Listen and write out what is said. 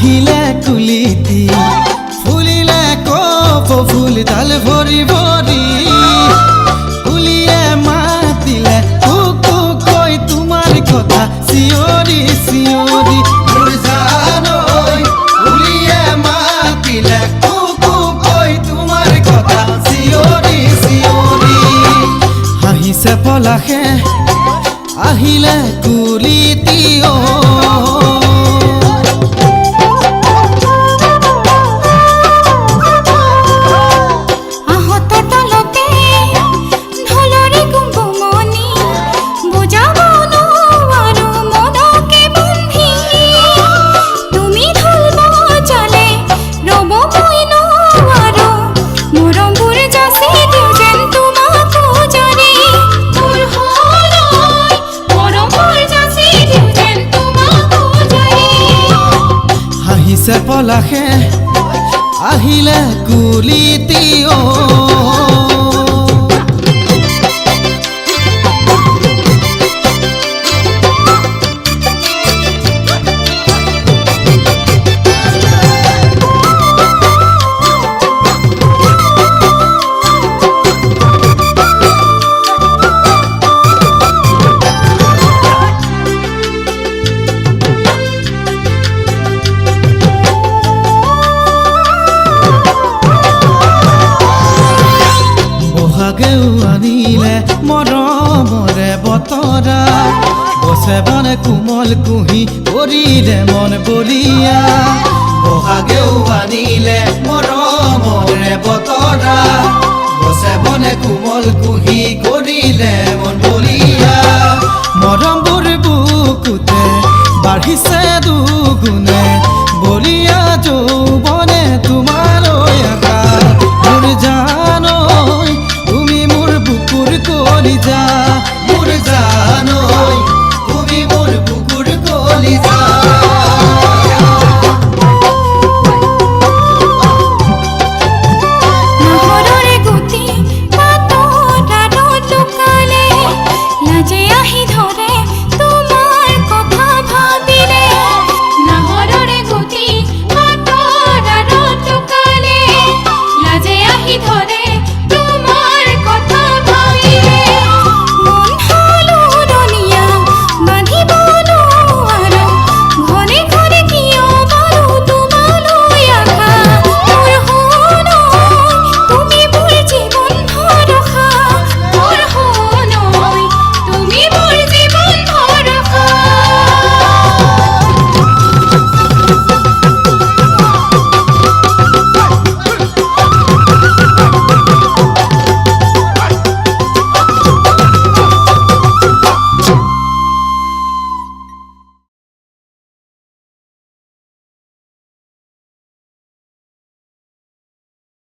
আহিলে কুলিতি ফুলিলে কপ ফুল ডাল ভৰি ভৰি কুলিয়ে মাতিলে কুকু কৈ তোমাৰ কথা চিঞৰি চিঞৰি মোৰ জানৈ কুলিয়ে মাতিলে কুকু কৈ তোমাৰ কথা চিঞৰি চিঞৰি হাঁহিছে পলাশে আহিলে কুলিতি পলাশে আহিলে কুলিতি আনিলে মৰমৰে বতৰা বছে বনে কোমল কুহি কৰিলে মন বলিয়া বহাগেও আনিলে মৰমৰে বতৰা বছে বনে কোমল কুহি কৰিলে মন বলিয়া মৰমবোৰ বুকুতে বাঢ়িছে দুগুণে বলিয়া